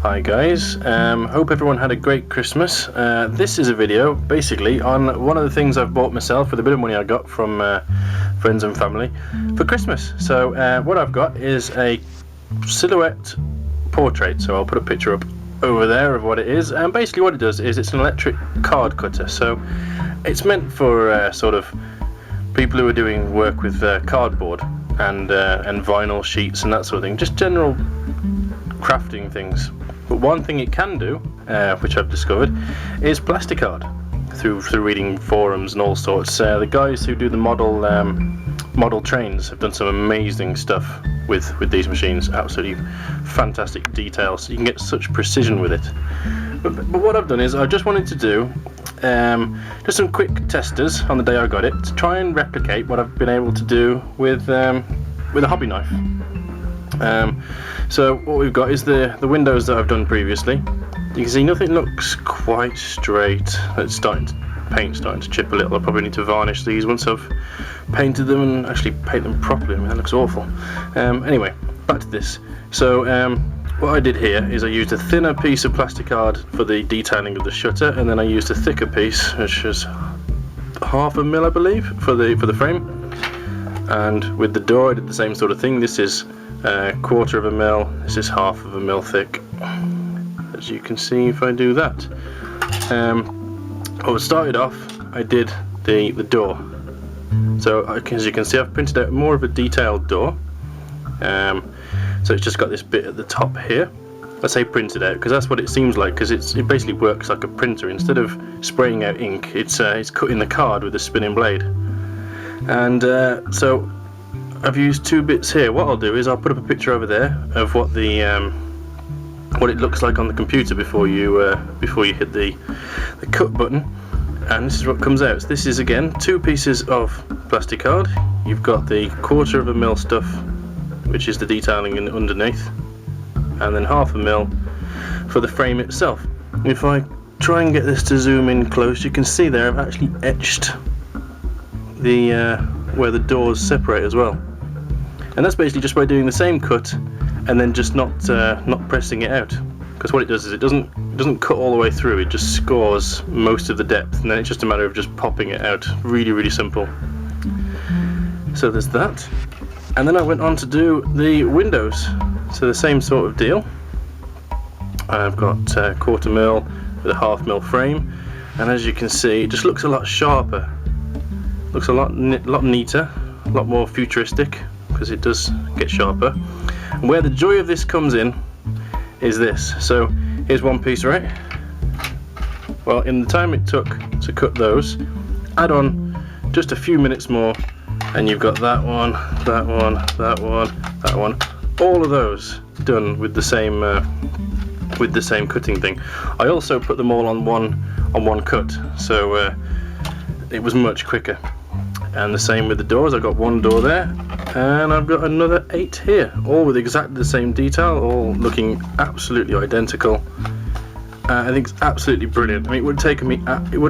Hi guys, hope everyone had a great Christmas. This is a video basically on one of the things I've bought myself with a bit of money I got from friends and family for Christmas. So what I've got is a silhouette portrait, so I'll put a picture up over there of what it is, and basically what it does is it's an electric card cutter. So it's meant for sort of people who are doing work with cardboard and vinyl sheets and that sort of thing, just general crafting things. But one thing it can do, which I've discovered, is Plasticard through reading forums and all sorts. The guys who do the model trains have done some amazing stuff with these machines. Absolutely fantastic details. You can get such precision with it. But what I've done is I just wanted to do just some quick testers on the day I got it to try and replicate what I've been able to do with a hobby knife. So what we've got is the windows that I've done previously. You can see nothing looks quite straight. It's paint's starting to chip a little. I probably need to varnish these once I've painted them and actually paint them properly. I mean, that looks awful. Anyway, back to this. So what I did here is I used a thinner piece of Plasticard for the detailing of the shutter, and then I used a thicker piece, which is 1/2 mm I believe, for the frame. And with the door I did the same sort of thing. This is 1/4 mm, this is 1/2 mm thick, as you can see if I do that. I started off, I did the door. So as you can see, I've printed out more of a detailed door. So it's just got this bit at the top here. I say printed out because that's what it seems like, because it basically works like a printer. Instead of spraying out ink, it's cutting the card with a spinning blade. And so I've used two bits here. What I'll do is I'll put up a picture over there of what what it looks like on the computer before you hit the cut button, and this is what comes out. So this is again 2 pieces of Plasticard. You've got the 1/4 mm stuff, which is the detailing underneath, and then 1/2 mm for the frame itself. If I try and get this to zoom in close, you can see there I've actually etched the where the doors separate as well, and that's basically just by doing the same cut and then just not pressing it out, because what it does is it doesn't cut all the way through, it just scores most of the depth, and then it's just a matter of just popping it out. Really simple. So there's that, and then I went on to do the windows. So the same sort of deal. I've got 1/4 mm with a 1/2 mm frame, and as you can see it just looks a lot sharper. Looks a lot neater, a lot more futuristic, because it does get sharper. And where the joy of this comes in is this. So here's one piece, right? Well, in the time it took to cut those, add on just a few minutes more, and you've got that one, that one, that one, that one, all of those done with the same cutting thing. I also put them all on one cut, so it was much quicker. And the same with the doors. I've got one door there, and I've got another 8 here, all with exactly the same detail, all looking absolutely identical. I think it's absolutely brilliant. I mean, it would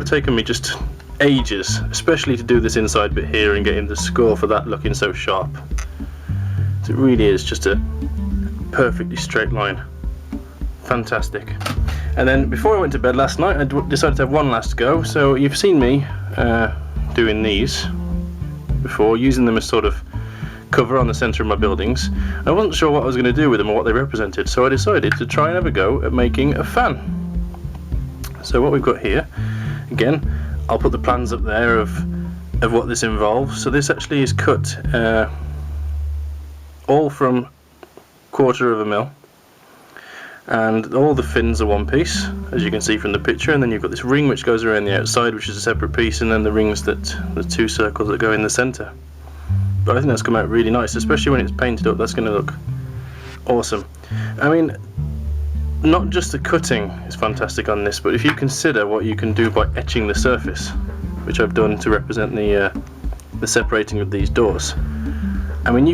have taken me just ages, especially to do this inside bit here and getting the score for that looking so sharp. So it really is just a perfectly straight line. Fantastic. And then before I went to bed last night, I decided to have one last go. So you've seen me doing these before, using them as sort of cover on the centre of my buildings. I wasn't sure what I was going to do with them or what they represented, so I decided to try and have a go at making a fan. So what we've got here, again, I'll put the plans up there of what this involves. So this actually is cut all from 1/4 mm, and all the fins are one piece, as you can see from the picture, and then you've got this ring which goes around the outside, which is a separate piece, and then the rings the 2 circles that go in the centre. But I think that's come out really nice, especially when it's painted up. That's going to look awesome. I mean, not just the cutting is fantastic on this, but if you consider what you can do by etching the surface, which I've done to represent the separating of these doors. I mean,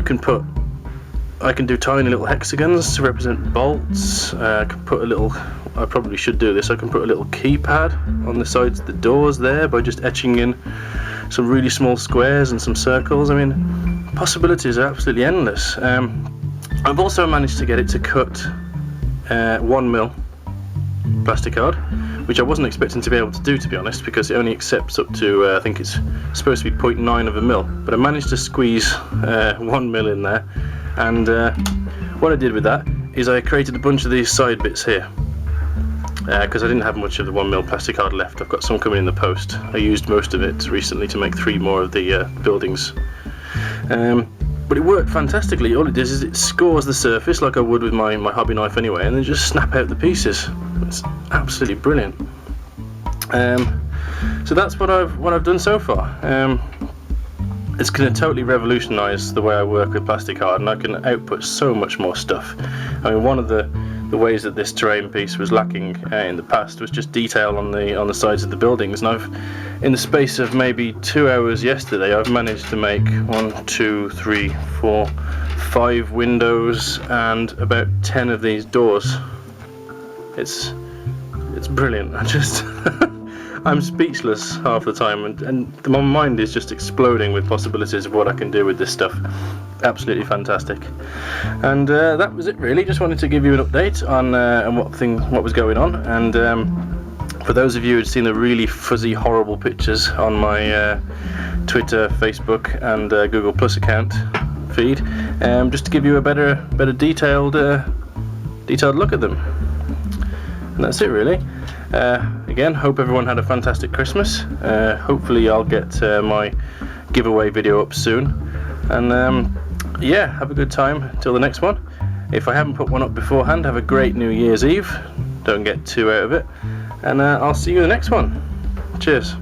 I can do tiny little hexagons to represent bolts. I can put I probably should do this, I can put a little keypad on the sides of the doors there by just etching in some really small squares and some circles. I mean, possibilities are absolutely endless. I've also managed to get it to cut 1mm Plasticard, which I wasn't expecting to be able to do, to be honest, because it only accepts up to I think it's supposed to be 0.9 of a mil, but I managed to squeeze 1mm in there. And what I did with that is I created a bunch of these side bits here, because I didn't have much of the 1mm Plasticard left. I've got some coming in the post. I used most of it recently to make 3 more of the buildings. But it worked fantastically. All it does is it scores the surface like I would with my hobby knife anyway, and then just snap out the pieces. It's absolutely brilliant. So that's what I've done so far. It's going to totally revolutionise the way I work with Plasticard, and I can output so much more stuff. I mean, one of the ways that this terrain piece was lacking in the past was just detail on the sides of the buildings, and in the space of maybe 2 hours yesterday, I've managed to make 1, 2, 3, 4, 5 windows and about 10 of these doors. It's brilliant. I'm speechless half the time, and my mind is just exploding with possibilities of what I can do with this stuff. Absolutely fantastic. And that was it really. Just wanted to give you an update on what was going on. And for those of you who'd seen the really fuzzy, horrible pictures on my Twitter, Facebook, and Google Plus account feed, just to give you a better detailed look at them. And that's it really. Again, hope everyone had a fantastic Christmas. Hopefully I'll get my giveaway video up soon. And yeah, have a good time until the next one. If I haven't put one up beforehand, have a great New Year's Eve. Don't get too out of it. And I'll see you in the next one. Cheers.